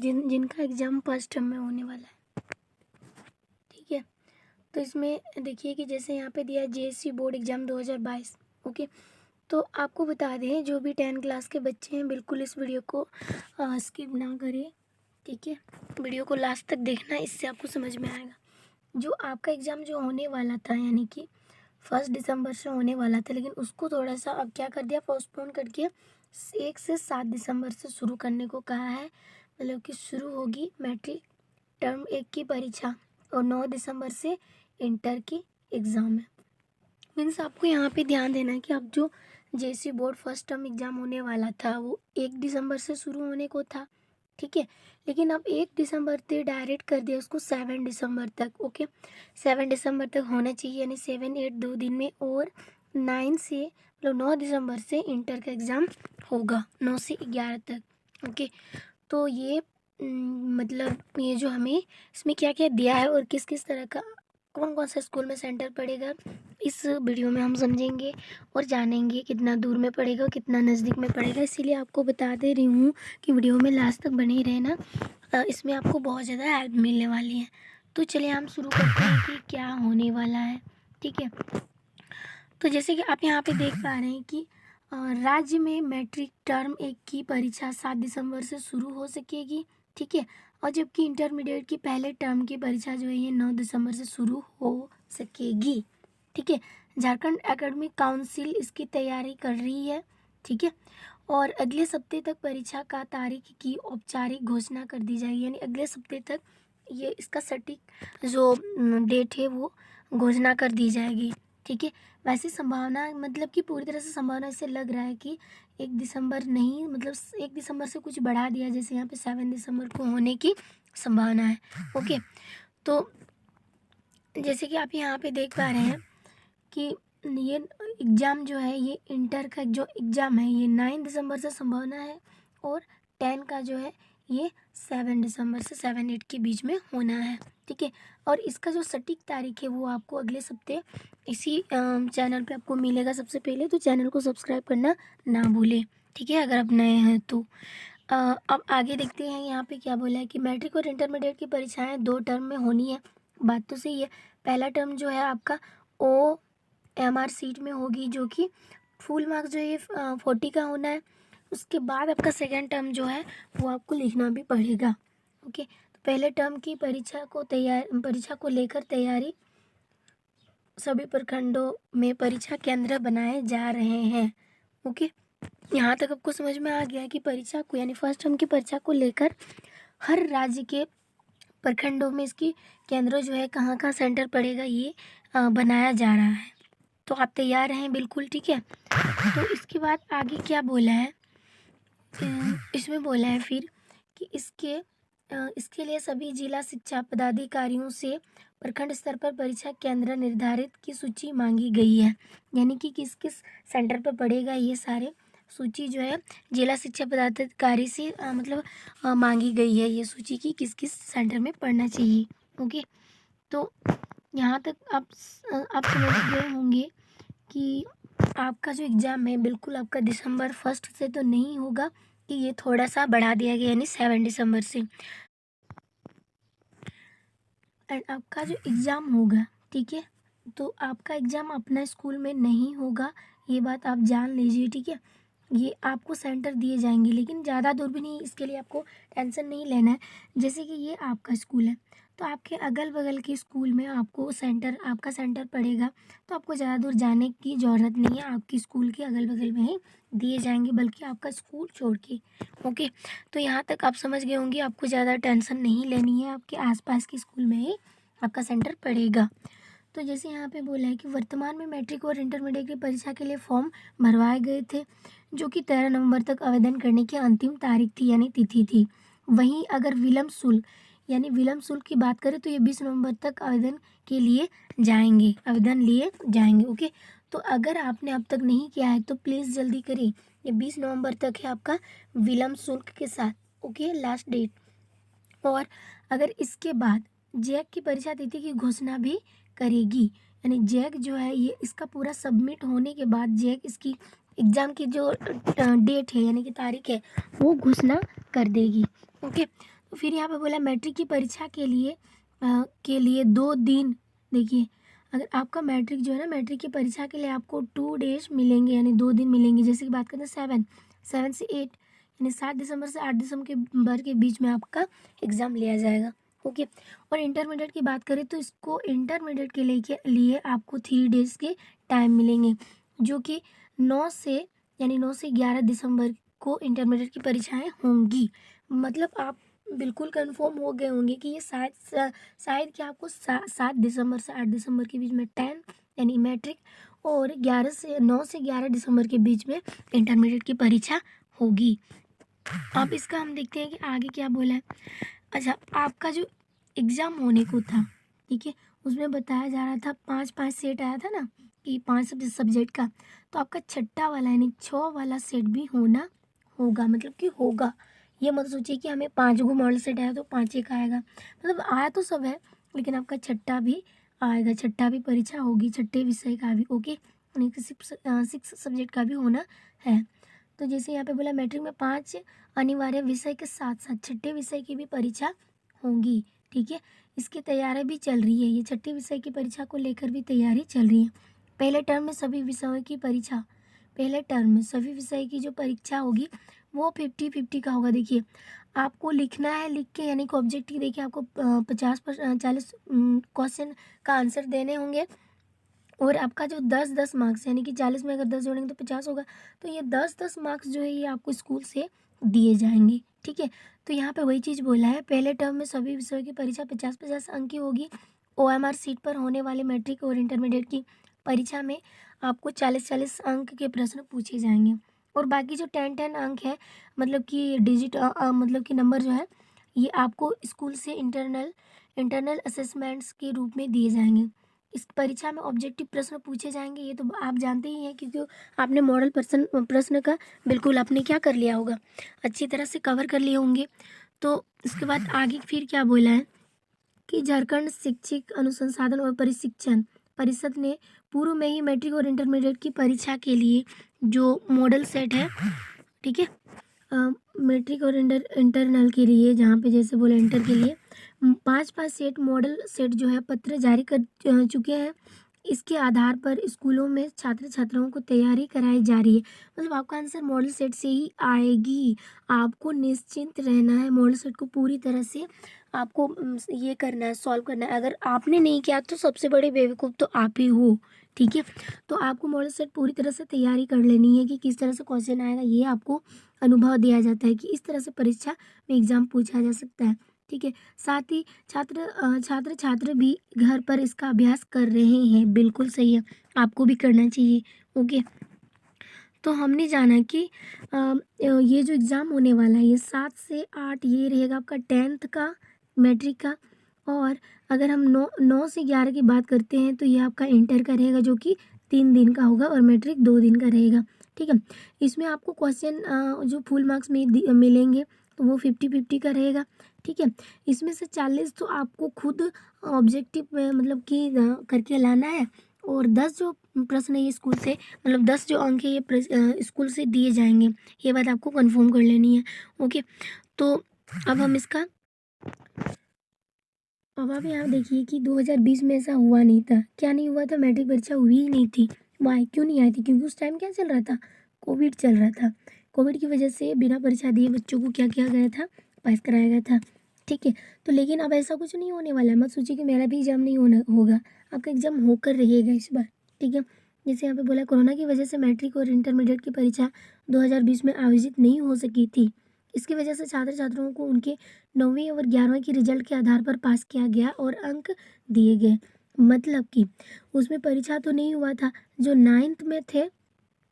जिनका exam first term में होने वाला है, ठीक है। तो इसमें देखिए कि जैसे यहाँ पे दिया है जेएससी बोर्ड एग्ज़ाम 2022, ओके। तो आपको बता दें, जो भी 10 क्लास के बच्चे हैं बिल्कुल इस वीडियो को स्किप ना करें, ठीक है। वीडियो को लास्ट तक देखना, इससे आपको समझ में आएगा। जो आपका एग्ज़ाम जो होने वाला था, यानी कि 1 दिसंबर से होने वाला था, लेकिन उसको थोड़ा सा अब क्या कर दिया, पोस्टपोन करके 1 से 7 दिसंबर से शुरू करने को कहा है। मतलब कि शुरू होगी मैट्रिक टर्म 1 की परीक्षा और 9 दिसंबर से इंटर की एग्ज़ाम है। मीन्स आपको यहाँ पे ध्यान देना है कि अब जो जेसी बोर्ड फर्स्ट टर्म एग्ज़ाम होने वाला था वो 1 दिसंबर से शुरू होने को था, ठीक है। लेकिन अब 1 दिसंबर से डायरेक्ट कर दिया उसको 7 दिसंबर तक, ओके। 7 दिसंबर तक होना चाहिए, यानी 7, 8 2 दिन में, और 9 से मतलब 9 दिसंबर से इंटर का एग्ज़ाम होगा 9 से 11 तक, ओके। तो ये मतलब ये जो हमें इसमें क्या क्या दिया है और किस किस तरह का कौन कौन सा स्कूल में सेंटर पड़ेगा, इस वीडियो में हम समझेंगे और जानेंगे कितना दूर में पड़ेगा और कितना नज़दीक में पड़ेगा। इसीलिए आपको बता दे रही हूँ कि वीडियो में लास्ट तक बने ही रहना, इसमें आपको बहुत ज़्यादा हेल्प मिलने वाली है। तो चलिए हम शुरू करते हैं कि क्या होने वाला है, ठीक है। तो जैसे कि आप यहाँ पे देख पा रहे हैं कि राज्य में मैट्रिक टर्म 1 की परीक्षा 7 दिसंबर से शुरू हो सकेगी, ठीक है। और जबकि इंटरमीडिएट की पहले टर्म की परीक्षा जो है ये 9 दिसंबर से शुरू हो सकेगी, ठीक है। झारखंड एकेडमिक काउंसिल इसकी तैयारी कर रही है, ठीक है। और अगले सप्ताह तक परीक्षा का तारीख की औपचारिक घोषणा कर दी जाएगी, यानी अगले सप्ताह तक ये इसका सटीक जो डेट है वो घोषणा कर दी जाएगी, ठीक है। वैसे संभावना मतलब कि पूरी तरह से संभावना इससे लग रहा है कि 1 दिसंबर नहीं, मतलब 1 दिसंबर से कुछ बढ़ा दिया, जैसे यहाँ पे 7 दिसंबर को होने की संभावना है, ओके। तो जैसे कि आप यहाँ पे देख पा रहे हैं कि ये एग्ज़ाम जो है, ये इंटर का जो एग्ज़ाम है ये 9 दिसंबर से संभावना है, और 10 का जो है ये 7 दिसंबर से 7-8 के बीच में होना है, ठीक है। और इसका जो सटीक तारीख है वो आपको अगले सप्ते इसी चैनल पे आपको मिलेगा सबसे पहले। तो चैनल को सब्सक्राइब करना ना भूलें, ठीक है, अगर आप नए हैं तो। अब आगे देखते हैं यहाँ पे क्या बोला है कि मैट्रिक और इंटरमीडिएट की परीक्षाएं 2 टर्म में होनी है। बात तो सही है। पहला टर्म जो है आपका OMR सीट में होगी, जो कि फुल मार्क्स जो ये 40 का होना है। उसके बाद आपका सेकेंड टर्म जो है वो आपको लिखना भी पड़ेगा, ओके। तो पहले टर्म की परीक्षा को लेकर तैयारी, सभी प्रखंडों में परीक्षा केंद्र बनाए जा रहे हैं, ओके। यहाँ तक आपको समझ में आ गया कि परीक्षा को, यानी फर्स्ट टर्म की परीक्षा को लेकर हर राज्य के प्रखंडों में इसकी केंद्र जो है कहाँ कहाँ सेंटर पड़ेगा ये बनाया जा रहा है। तो आप तैयार रहें बिल्कुल, ठीक है। तो इसके बाद आगे क्या बोला है, इसमें बोला है फिर कि इसके लिए सभी जिला शिक्षा पदाधिकारियों से प्रखंड स्तर पर परीक्षा केंद्र निर्धारित की सूची मांगी गई है, यानी कि किस किस सेंटर पर पड़ेगा ये सारे सूची जो है जिला शिक्षा पदाधिकारी से मांगी गई है ये सूची की किस किस सेंटर में पढ़ना चाहिए, ओके। तो यहाँ तक आप समझ गए होंगे कि आपका जो एग्ज़ाम है बिल्कुल आपका दिसंबर 1 से तो नहीं होगा, कि ये थोड़ा सा बढ़ा दिया गया, यानी 7 दिसंबर से। एंड आपका जो एग्ज़ाम होगा, ठीक है, तो आपका एग्ज़ाम अपना स्कूल में नहीं होगा, ये बात आप जान लीजिए, ठीक है। ये आपको सेंटर दिए जाएंगे, लेकिन ज़्यादा दूर भी नहीं, इसके लिए आपको टेंशन नहीं लेना है। जैसे कि ये आपका स्कूल है, तो आपके अगल बगल के स्कूल में आपका सेंटर पड़ेगा, तो आपको ज़्यादा दूर जाने की ज़रूरत नहीं है, आपके स्कूल के अगल बगल में ही दिए जाएंगे, बल्कि आपका स्कूल छोड़ के, ओके। तो यहाँ तक आप समझ गए होंगे, आपको ज़्यादा टेंशन नहीं लेनी है, आपके आसपास के स्कूल में ही आपका सेंटर पड़ेगा। तो जैसे यहाँ पे बोला है कि वर्तमान में मैट्रिक और इंटरमीडिएट की परीक्षा के लिए फॉर्म भरवाए गए थे, जो कि 13 नवंबर तक आवेदन करने की अंतिम तारीख थी, यानी तिथि थी। वहीं अगर विलम्ब शुल्क की बात करें तो ये 20 नवंबर तक आवेदन लिए जाएंगे, ओके। तो अगर आपने अब तक नहीं किया है तो प्लीज़ जल्दी करें, ये 20 नवंबर तक है आपका विलम्ब शुल्क के साथ, ओके, लास्ट डेट। और अगर इसके बाद जैक की परीक्षा तिथि की घोषणा भी करेगी, यानी जैक जो है ये इसका पूरा सबमिट होने के बाद जैक इसकी एग्ज़ाम की जो डेट है, यानी कि तारीख है, वो घोषणा कर देगी, ओके। फिर यहाँ पे बोला मैट्रिक की परीक्षा के लिए 2 दिन। देखिए अगर आपका मैट्रिक जो है ना, मैट्रिक की परीक्षा के लिए आपको 2 डेज मिलेंगे, यानी 2 दिन मिलेंगे। जैसे कि बात करते हैं 7 से 8, यानी 7 दिसंबर से 8 दिसंबर के बीच में आपका एग्ज़ाम लिया जाएगा। ओके। और इंटरमीडिएट की बात करें तो इसको इंटरमीडिएट के लिए आपको 3 डेज़ के टाइम मिलेंगे, जो कि 9 से 11 दिसंबर को इंटरमीडिएट की परीक्षाएं होंगी। मतलब आप बिल्कुल कंफर्म हो गए होंगे कि ये शायद कि आपको 7 दिसंबर से 8 दिसंबर के बीच में 10 यानी मैट्रिक, और 9 से 11 दिसंबर के बीच में इंटरमीडिएट की परीक्षा होगी। अब इसका हम देखते हैं कि आगे क्या बोला है। अच्छा, आपका जो एग्ज़ाम होने को था, ठीक है, उसमें बताया जा रहा था 5-5 सेट आया था ना, कि 5 सब्जेक्ट का, तो आपका छठा वाला यानी 6 वाला सेट भी होगा, मतलब कि होगा। ये मत सोचिए कि हमें 5 गो मॉडल सेट आया तो 5 एक आएगा, मतलब आया तो सब है, लेकिन आपका छठा भी आएगा, छठा भी परीक्षा होगी, छठे विषय का भी। ओके, यानी कि 6 सब्जेक्ट का भी होना है। तो जैसे यहाँ पे बोला मैट्रिक में 5 अनिवार्य विषय के साथ साथ छठे विषय की भी परीक्षा होंगी, ठीक है। इसकी तैयारी भी चल रही है, ये छठे विषय की परीक्षा को लेकर भी तैयारी चल रही है। पहले टर्म में सभी विषयों की परीक्षा, पहले टर्म में सभी विषय की जो परीक्षा होगी वो 50-50 का होगा। देखिए आपको लिखना है, लिख के यानी कि ऑब्जेक्टिव देखिए आपको 40 क्वेश्चन का आंसर देने होंगे, और आपका जो 10-10 मार्क्स यानी कि 40 में अगर 10 जोड़ेंगे तो 50 होगा। तो ये 10-10 मार्क्स जो है ये आपको स्कूल से दिए जाएंगे, ठीक है। तो यहाँ पे वही चीज़ बोला है, पहले टर्म में सभी विषयों की परीक्षा 50-50 अंक की होगी। OMR सीट पर होने वाले मैट्रिक और इंटरमीडिएट की परीक्षा में आपको 40-40 अंक के प्रश्न पूछे जाएंगे, और बाकी जो 10-10 अंक है, मतलब कि डिजिट मतलब कि नंबर जो है, ये आपको स्कूल से इंटरनल असेसमेंट्स के रूप में दिए जाएंगे। इस परीक्षा में ऑब्जेक्टिव प्रश्न पूछे जाएंगे, ये तो आप जानते ही हैं, क्योंकि आपने मॉडल प्रश्न का बिल्कुल आपने क्या कर लिया होगा, अच्छी तरह से कवर कर लिए होंगे। तो इसके बाद आगे फिर क्या बोला है कि झारखंड शैक्षिक अनुसंधान और प्रशिक्षण परिषद ने पूर्व में ही मैट्रिक और इंटरमीडिएट की परीक्षा के लिए जो मॉडल सेट है, ठीक है, मैट्रिक और इंटरनल के लिए, जहाँ पे जैसे बोले इंटर के लिए 5-5 सेट मॉडल सेट जो है पत्र जारी कर चुके हैं। इसके आधार पर स्कूलों में छात्र छात्राओं को तैयारी कराई जा रही है। मतलब आपका आंसर मॉडल सेट से ही आएगी, आपको निश्चिंत रहना है। मॉडल सेट को पूरी तरह से आपको ये करना है, सॉल्व करना है। अगर आपने नहीं किया तो सबसे बड़े बेवकूफ़ तो आप ही हो, ठीक है। तो आपको मॉडल सेट पूरी तरह से तैयारी कर लेनी है कि किस तरह से क्वेश्चन आएगा, ये आपको अनुभव दिया जाता है कि इस तरह से परीक्षा में एग्ज़ाम पूछा जा सकता है, ठीक है। साथ ही छात्र भी घर पर इसका अभ्यास कर रहे हैं, बिल्कुल सही है, आपको भी करना चाहिए। ओके, तो हमने जाना कि ये जो एग्ज़ाम होने वाला है ये 7 से 8 ये रहेगा आपका 10th का मैट्रिक का, और अगर हम 9 से 11 की बात करते हैं तो ये आपका इंटर का रहेगा, जो कि 3 दिन का होगा, और मैट्रिक 2 दिन का रहेगा, ठीक है। इसमें आपको क्वेश्चन जो फुल मार्क्स में मिलेंगे तो वो 50-50 का रहेगा, ठीक है। इसमें से 40 तो आपको खुद ऑब्जेक्टिव में मतलब कि करके लाना है, और 10 जो प्रश्न है ये स्कूल से, मतलब 10 जो अंक है ये स्कूल से दिए जाएंगे, ये बात आपको कंफर्म कर लेनी है। ओके, तो अब हम इसका अब आप यहाँ देखिए कि 2020 में ऐसा हुआ नहीं था। क्या नहीं हुआ था? मैट्रिक परीक्षा हुई ही नहीं थी। वाई क्यों नहीं आई थी? क्योंकि उस टाइम क्या चल रहा था, कोविड चल रहा था। कोविड की वजह से बिना परीक्षा दिए बच्चों को क्या किया गया था, पास कराया गया था, ठीक है। तो लेकिन अब ऐसा कुछ नहीं होने वाला है। मत सोचिए कि मेरा भी एग्जाम नहीं होगा, आपका एग्जाम होकर रहेगा इस बार, ठीक है। जैसे यहाँ पे बोला कोरोना की वजह से मैट्रिक और इंटरमीडिएट की परीक्षा 2020 में आयोजित नहीं हो सकी थी। इसकी वजह से छात्र छात्राओं को उनके 9वीं और 11वीं की रिजल्ट के आधार पर पास किया गया और अंक दिए गए। मतलब कि उसमें परीक्षा तो नहीं हुआ था, जो 9th में थे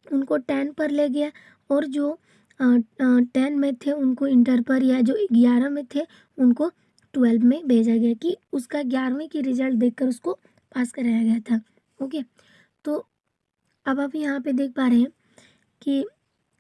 उनको 10 पर ले गया, और जो 10 में थे उनको इंटर पर, या जो 11 में थे उनको 12 में भेजा गया कि उसका 11वीं की रिजल्ट देखकर उसको पास कराया गया था। ओके, तो अब आप यहाँ पे देख पा रहे हैं कि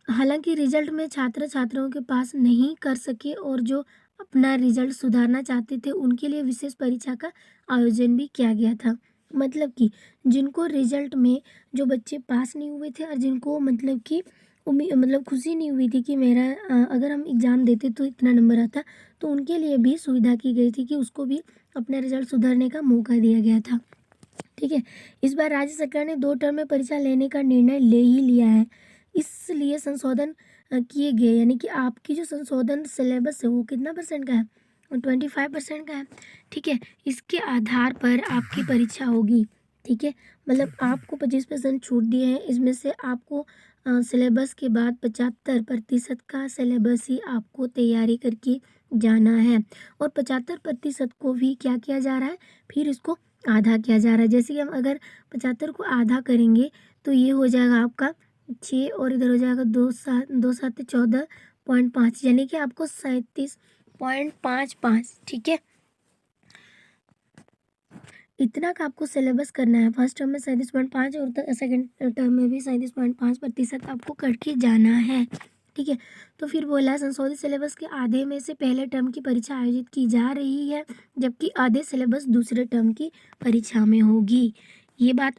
हालांकि रिजल्ट में छात्र छात्राओं के पास नहीं कर सके, और जो अपना रिजल्ट सुधारना चाहते थे उनके लिए विशेष परीक्षा का आयोजन भी किया गया था। मतलब कि जिनको रिजल्ट में जो बच्चे पास नहीं हुए थे, और जिनको मतलब कि मतलब खुशी नहीं हुई थी कि मेरा अगर हम एग्ज़ाम देते तो इतना नंबर आता, तो उनके लिए भी सुविधा की गई थी कि उसको भी अपना रिजल्ट सुधारने का मौका दिया गया था। ठीक है, इस बार राज्य सरकार ने 2 टर्म में परीक्षा लेने का निर्णय ले ही लिया है, इसलिए संशोधन किए गए, यानी कि आपकी जो संशोधन सिलेबस है वो कितना % का है, 25% का है। ठीक है, इसके आधार पर आपकी परीक्षा होगी। ठीक है, मतलब आपको 25% छूट दिए हैं, इसमें से आपको सिलेबस के बाद 75% का सिलेबस ही आपको तैयारी करके जाना है, और 75% को भी क्या किया जा रहा है, फिर इसको आधा किया जा रहा है। जैसे कि हम अगर 75 को आधा करेंगे तो ये हो जाएगा आपका 6, और इधर हो जाएगा 2 7 14.5, यानी कि आपको 37.55। ठीक है, इतना का आपको सिलेबस करना है। फर्स्ट टर्म में 37.5 और सेकंड टर्म में भी 37.5% आपको करके जाना है। ठीक है, तो फिर बोला संशोधित सिलेबस के आधे में से पहले टर्म की परीक्षा आयोजित की जा रही है, जबकि आधे सिलेबस दूसरे टर्म की परीक्षा में होगी। ये बात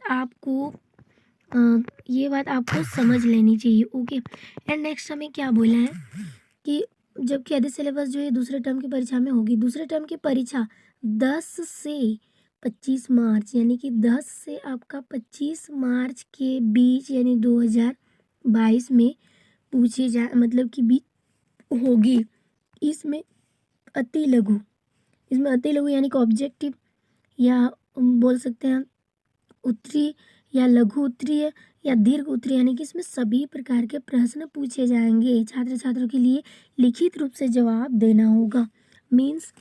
आपको समझ लेनी चाहिए। ओके, एंड नेक्स्ट हमें क्या बोला है कि जबकि आधे सिलेबस जो है दूसरे टर्म की परीक्षा में होगी। दूसरे टर्म की परीक्षा 10 से 25 मार्च, यानी कि 10 से आपका 25 मार्च के बीच, यानी 2022 में मतलब कि बीच होगी। इसमें अति लघु यानी कि ऑब्जेक्टिव, या बोल सकते हैं उत्तरीय या लघु उत्तरीय या दीर्घ उत्तरीय, यानी कि इसमें सभी प्रकार के प्रश्न पूछे जाएंगे। छात्रों के लिए लिखित रूप से जवाब देना होगा। मीन्स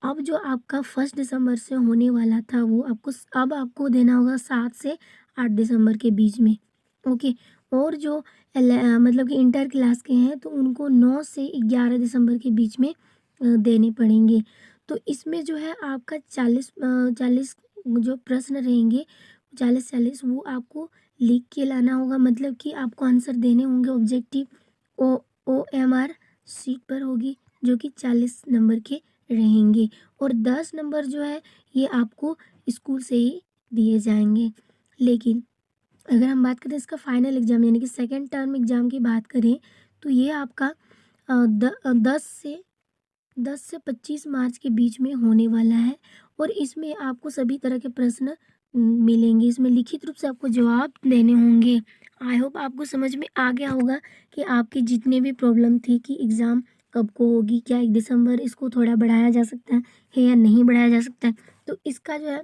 अब जो आपका 1 दिसंबर से होने वाला था वो आपको देना होगा 7 से 8 दिसंबर के बीच में। ओके, और जो मतलब कि इंटर क्लास के हैं तो उनको 9 से 11 दिसंबर के बीच में देने पड़ेंगे। तो इसमें जो है आपका 40 जो प्रश्न रहेंगे, 40 वो आपको लिख के लाना होगा। मतलब कि आपको आंसर देने होंगे। ऑब्जेक्टिव OMR शीट पर होगी, जो कि 40 नंबर के रहेंगे, और 10 नंबर जो है ये आपको स्कूल से ही दिए जाएंगे। लेकिन अगर हम बात करें इसका फाइनल एग्जाम, यानी कि सेकेंड टर्म एग्जाम की बात करें, तो ये आपका 10 से 25 मार्च के बीच में होने वाला है, और इसमें आपको सभी तरह के प्रश्न मिलेंगे। इसमें लिखित रूप से आपको जवाब देने होंगे। आई होप आपको समझ में आ गया होगा कि आपकी जितने भी प्रॉब्लम थी कि एग्ज़ाम कब को होगी, क्या 1 दिसंबर इसको थोड़ा बढ़ाया जा सकता है या नहीं बढ़ाया जा सकता है, तो इसका जो है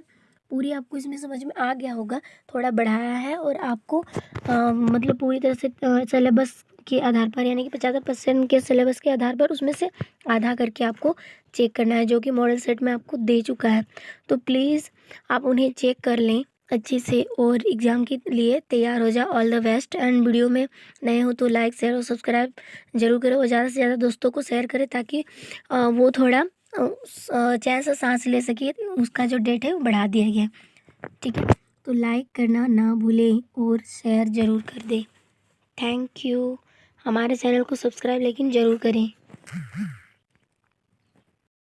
पूरी आपको इसमें समझ में आ गया होगा। थोड़ा बढ़ाया है, और आपको मतलब पूरी तरह से सिलेबस के आधार पर, यानी कि 75% के सिलेबस के आधार पर उसमें से आधा करके आपको चेक करना है, जो कि मॉडल सेट में आपको दे चुका है। तो प्लीज़ आप उन्हें चेक कर लें अच्छे से, और एग्ज़ाम के लिए तैयार हो जाओ। All the best. And video में नए हो तो लाइक, शेयर और सब्सक्राइब जरूर करो, और ज़्यादा से ज़्यादा दोस्तों को शेयर करें, ताकि वो थोड़ा चैन से सांस ले सके। उसका जो डेट है वो बढ़ा दिया गया। ठीक है, तो लाइक करना ना भूलें और शेयर ज़रूर कर दें। Thank you. हमारे चैनल को सब्सक्राइब लेकिन ज़रूर करें।